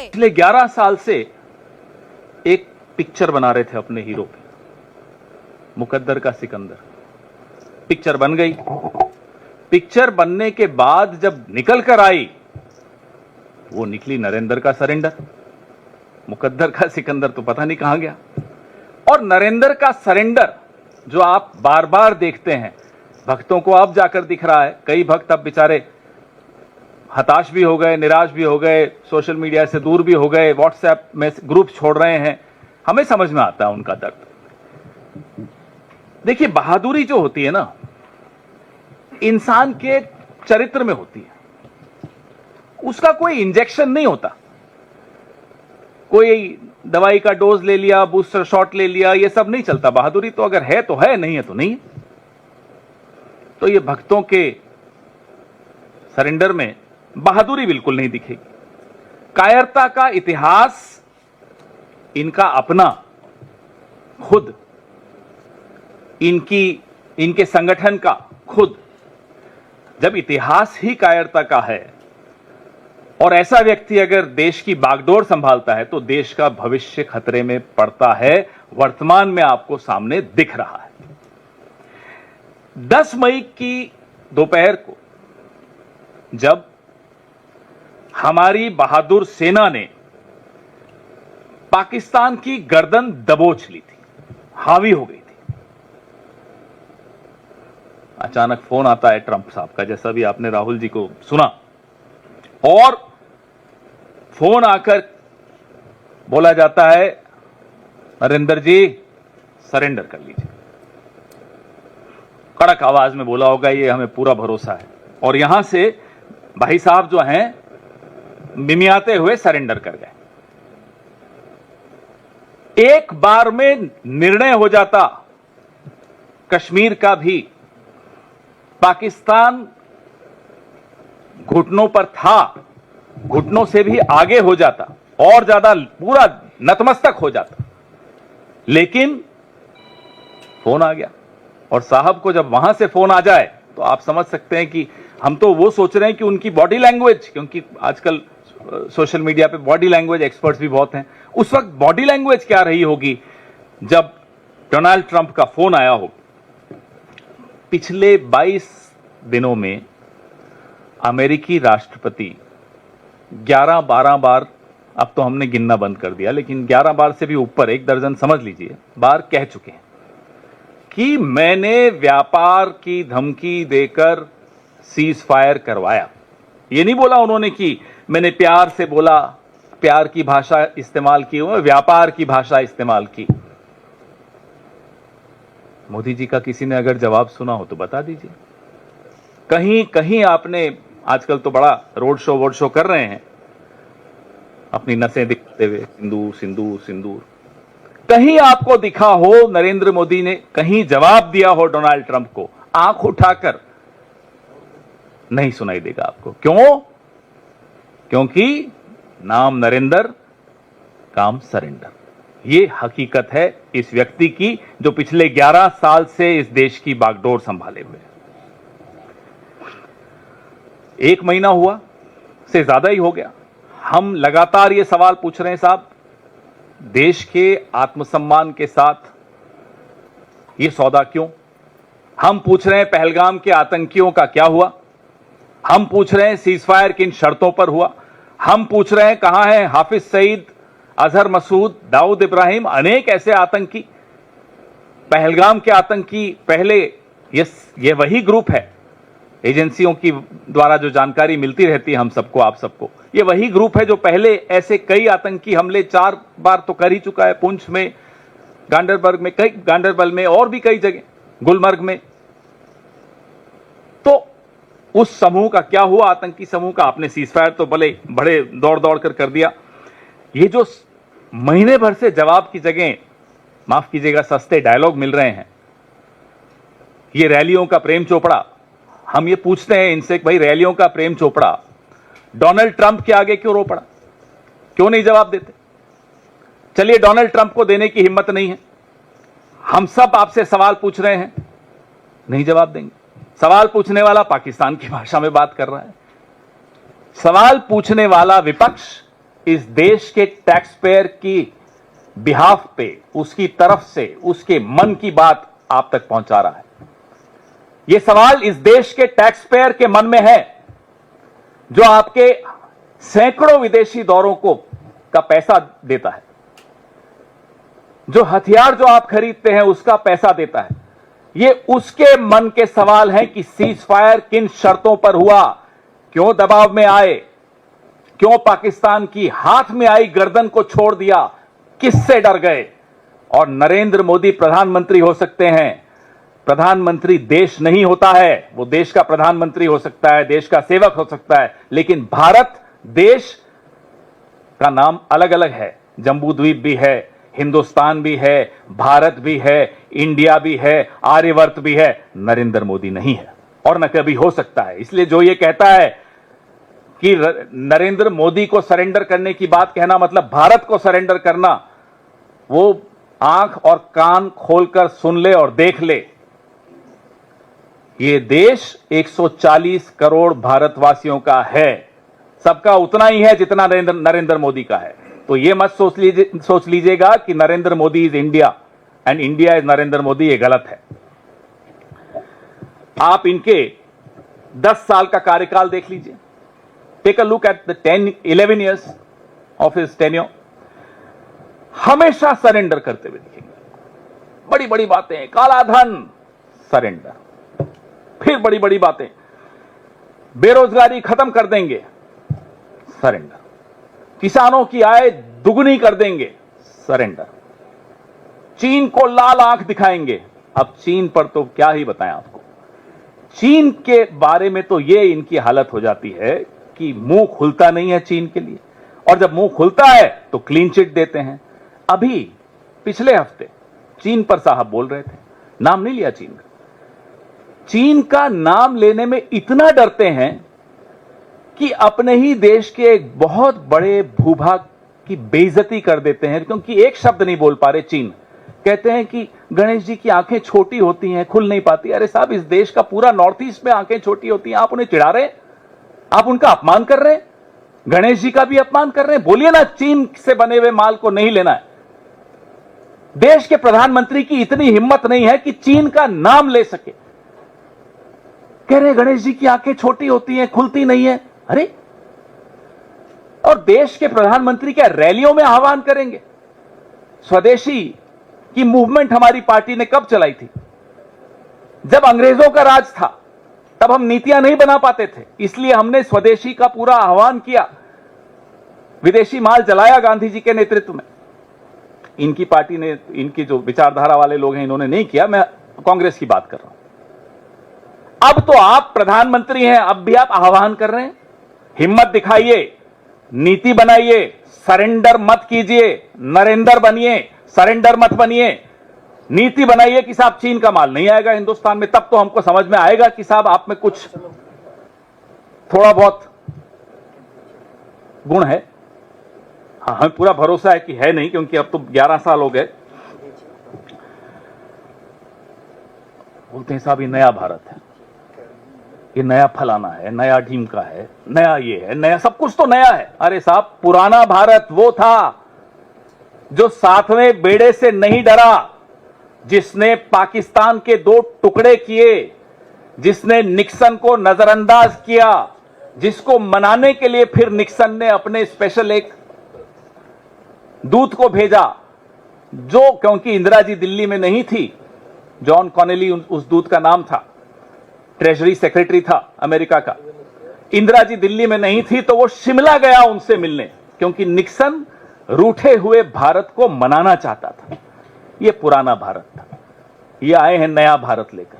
पिछले 11 साल से एक पिक्चर बना रहे थे अपने हीरो पे, मुकद्दर का सिकंदर। पिक्चर बन गई। पिक्चर बनने के बाद जब निकल कर आई, वो निकली नरेंद्र का सरेंडर। मुकद्दर का सिकंदर तो पता नहीं कहां गया। और नरेंद्र का सरेंडर जो आप बार बार देखते हैं, भक्तों को अब जाकर दिख रहा है। कई भक्त अब बेचारे हताश भी हो गए, निराश भी हो गए, सोशल मीडिया से दूर भी हो गए, व्हाट्सएप में ग्रुप छोड़ रहे हैं। हमें समझ में आता है उनका दर्द। देखिए, बहादुरी जो होती है ना, इंसान के चरित्र में होती है। उसका कोई इंजेक्शन नहीं होता, कोई दवाई का डोज ले लिया, बूस्टर शॉट ले लिया, ये सब नहीं चलता। बहादुरी तो अगर है तो है, नहीं है तो नहीं है। तो ये भक्तों के सरेंडर में बहादुरी बिल्कुल नहीं दिखेगी। कायरता का इतिहास इनका अपना, खुद इनके संगठन का खुद। जब इतिहास ही कायरता का है और ऐसा व्यक्ति अगर देश की बागडोर संभालता है, तो देश का भविष्य खतरे में पड़ता है। वर्तमान में आपको सामने दिख रहा है। 10 मई की दोपहर को जब हमारी बहादुर सेना ने पाकिस्तान की गर्दन दबोच ली थी, हावी हो गई थी, अचानक फोन आता है ट्रंप साहब का, जैसा भी आपने राहुल जी को सुना। और फोन आकर बोला जाता है, नरेंद्र जी सरेंडर कर लीजिए। कड़क आवाज में बोला होगा, ये हमें पूरा भरोसा है। और यहां से भाई साहब जो हैं मिमियाते हुए सरेंडर कर गए। एक बार में निर्णय हो जाता कश्मीर का भी। पाकिस्तान घुटनों पर था, घुटनों से भी आगे हो जाता और ज्यादा पूरा नतमस्तक हो जाता। लेकिन फोन आ गया। और साहब को जब वहां से फोन आ जाए तो आप समझ सकते हैं कि हम तो वो सोच रहे हैं कि उनकी बॉडी लैंग्वेज, क्योंकि आजकल सोशल मीडिया पे बॉडी लैंग्वेज एक्सपर्ट्स भी बहुत हैं, उस वक्त बॉडी लैंग्वेज क्या रही होगी जब डोनाल्ड ट्रंप का फोन आया हो। पिछले 22 दिनों में अमेरिकी राष्ट्रपति 11-12 बार, अब तो हमने गिनना बंद कर दिया, लेकिन 11 बार से भी ऊपर, 1 दर्जन समझ लीजिए बार कह चुके हैं कि मैंने व्यापार की धमकी देकर सीज फायर करवाया। ये नहीं बोला उन्होंने कि मैंने प्यार से बोला, प्यार की भाषा इस्तेमाल की, व्यापार की भाषा इस्तेमाल की। मोदी जी का किसी ने अगर जवाब सुना हो तो बता दीजिए। कहीं कहीं आपने, आजकल तो बड़ा रोड शो कर रहे हैं, अपनी नसें दिखाते हुए सिंदूर सिंदूर सिंदूर। कहीं आपको दिखा हो नरेंद्र मोदी ने कहीं जवाब दिया हो डोनाल्ड ट्रंप को, आंख उठाकर? नहीं सुनाई देगा आपको। क्यों? क्योंकि नाम नरेंद्र, काम सरेंडर। ये हकीकत है इस व्यक्ति की जो पिछले 11 साल से इस देश की बागडोर संभाले हुए। 1 महीना हुआ से ज्यादा ही हो गया, हम लगातार ये सवाल पूछ रहे हैं साहब, देश के आत्मसम्मान के साथ ये सौदा क्यों? हम पूछ रहे हैं पहलगाम के आतंकियों का क्या हुआ? हम पूछ रहे हैं सीजफायर किन शर्तों पर हुआ? हम पूछ रहे हैं कहां है हाफिज सईद, अजहर मसूद, दाऊद इब्राहिम, अनेक ऐसे आतंकी। पहलगाम के आतंकी पहले, ये वही ग्रुप है, एजेंसियों की द्वारा जो जानकारी मिलती रहती है हम सबको, आप सबको, ये वही ग्रुप है जो पहले ऐसे कई आतंकी हमले 4 बार तो कर ही चुका है। पुंछ में, गांडरबल में और भी कई जगह, गुलमर्ग में। तो उस समूह का क्या हुआ? आतंकी समूह का आपने सीजफायर तो बड़े दौड़ दौड़ कर दिया। ये जो महीने भर से जवाब की जगह, माफ कीजिएगा, सस्ते डायलॉग मिल रहे हैं, ये रैलियों का प्रेम चोपड़ा। हम ये पूछते हैं इनसे कि भाई रैलियों का प्रेम चोपड़ा डोनाल्ड ट्रंप के आगे क्यों रो पड़ा? क्यों नहीं जवाब देते? चलिए, डोनाल्ड ट्रंप को देने की हिम्मत नहीं है, हम सब आपसे सवाल पूछ रहे हैं, नहीं जवाब देंगे। सवाल पूछने वाला पाकिस्तान की भाषा में बात कर रहा है, सवाल पूछने वाला विपक्ष इस देश के टैक्स पेयर की बिहाफ पे, उसकी तरफ से, उसके मन की बात आप तक पहुंचा रहा है। यह सवाल इस देश के टैक्स पेयर के मन में है, जो आपके सैकड़ों विदेशी दौरों का पैसा देता है, जो हथियार जो आप खरीदते हैं उसका पैसा देता है। ये उसके मन के सवाल हैं कि सीज फायर किन शर्तों पर हुआ, क्यों दबाव में आए, क्यों पाकिस्तान की हाथ में आई गर्दन को छोड़ दिया, किससे डर गए। और नरेंद्र मोदी प्रधानमंत्री हो सकते हैं, प्रधानमंत्री देश नहीं होता है। वो देश का प्रधानमंत्री हो सकता है, देश का सेवक हो सकता है, लेकिन भारत देश का नाम अलग अलग है। जम्बू द्वीप भी है, हिंदुस्तान भी है, भारत भी है, इंडिया भी है, आर्यवर्त भी है। नरेंद्र मोदी नहीं है और न कभी हो सकता है। इसलिए जो ये कहता है कि नरेंद्र मोदी को सरेंडर करने की बात कहना मतलब भारत को सरेंडर करना, वो आंख और कान खोलकर सुन ले और देख ले। ये देश 140 करोड़ भारतवासियों का है, सबका उतना ही है जितना नरेंद्र मोदी का है। तो ये मत सोच लीजिएगा कि Narendra Modi is India and India is Narendra Modi, ये गलत है। आप इनके 10 साल का कार्यकाल देख लीजिए। Take a look at the 11 years of his tenure. हमेशा सरेंडर करते हुए दिखेंगे। बड़ी बड़ी बातें, काला धन सरेंडर, फिर बड़ी बड़ी बातें, बेरोजगारी खत्म कर देंगे सरेंडर, किसानों की आय दुगनी कर देंगे सरेंडर, चीन को लाल आंख दिखाएंगे। अब चीन पर तो क्या ही बताएं आपको। चीन के बारे में तो ये इनकी हालत हो जाती है कि मुंह खुलता नहीं है चीन के लिए, और जब मुंह खुलता है तो क्लीन चिट देते हैं। अभी पिछले हफ्ते चीन पर साहब बोल रहे थे, नाम नहीं लिया चीन का। चीन का नाम लेने में इतना डरते हैं कि अपने ही देश के एक बहुत बड़े भूभाग की बेइज्जती कर देते हैं, क्योंकि एक शब्द नहीं बोल पा रहे चीन। कहते हैं कि गणेश जी की आंखें छोटी होती हैं, खुल नहीं पाती। अरे साहब, इस देश का पूरा नॉर्थ ईस्ट में आंखें छोटी होती हैं, आप उन्हें चिढ़ा रहे हैं, आप उनका अपमान कर रहे हैं, गणेश जी का भी अपमान कर रहे हैं। बोलिए ना, चीन से बने हुए माल को नहीं लेना है। देश के प्रधानमंत्री की इतनी हिम्मत नहीं है कि चीन का नाम ले सके। कह रहे गणेश जी की आंखें छोटी होती हैं, खुलती नहीं है। अरे, और देश के प्रधानमंत्री क्या रैलियों में आह्वान करेंगे? स्वदेशी की मूवमेंट हमारी पार्टी ने कब चलाई थी? जब अंग्रेजों का राज था, तब हम नीतियां नहीं बना पाते थे, इसलिए हमने स्वदेशी का पूरा आह्वान किया, विदेशी माल जलाया गांधी जी के नेतृत्व में। इनकी पार्टी ने, इनकी जो विचारधारा वाले लोग हैं, इन्होंने नहीं किया। मैं कांग्रेस की बात कर रहा हूं। अब तो आप प्रधानमंत्री हैं, अब भी आप आह्वान कर रहे हैं। हिम्मत दिखाइए, नीति बनाइए, सरेंडर मत कीजिए, नरेंद्र बनिए, सरेंडर मत बनिए। नीति बनाइए कि साहब चीन का माल नहीं आएगा हिंदुस्तान में, तब तो हमको समझ में आएगा कि साहब आप में कुछ थोड़ा बहुत गुण है। हाँ, हमें पूरा भरोसा है कि है नहीं, क्योंकि अब तो 11 साल हो गए। बोलते हैं साहब ये नया भारत है, ये नया फलाना है, नया ढीमका है, नया ये है, नया सब कुछ तो नया है। अरे साहब, पुराना भारत वो था जो 7वें बेड़े से नहीं डरा, जिसने पाकिस्तान के 2 टुकड़े किए, जिसने निक्सन को नजरअंदाज किया, जिसको मनाने के लिए फिर निक्सन ने अपने स्पेशल एक दूत को भेजा, जो, क्योंकि इंदिरा जी दिल्ली में नहीं थी, जॉन कॉनेली उस दूत का नाम था, ट्रेजरी सेक्रेटरी था अमेरिका का। इंदिरा जी दिल्ली में नहीं थी तो वो शिमला गया उनसे मिलने, क्योंकि निक्सन रूठे हुए भारत को मनाना चाहता था। ये पुराना भारत था, ये आए हैं नया भारत लेकर।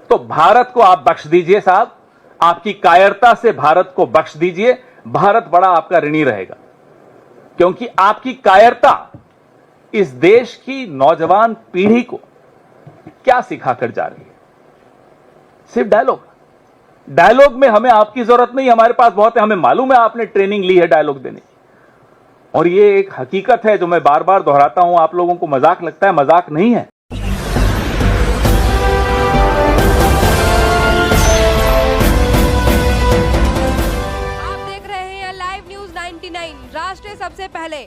तो भारत को आप बख्श दीजिए साहब, आपकी कायरता से भारत को बख्श दीजिए। भारत बड़ा आपका ऋणी रहेगा, क्योंकि आपकी कायरता इस देश की नौजवान पीढ़ी को क्या सिखाकर जा रही है? सिर्फ डायलॉग में हमें आपकी जरूरत नहीं, हमारे पास बहुत है। हमें मालूम है आपने ट्रेनिंग ली है डायलॉग देने की, और ये एक हकीकत है जो मैं बार बार दोहराता हूं। आप लोगों को मजाक लगता है, मजाक नहीं है। आप देख रहे हैं लाइव न्यूज 9 99 राष्ट्र सबसे पहले।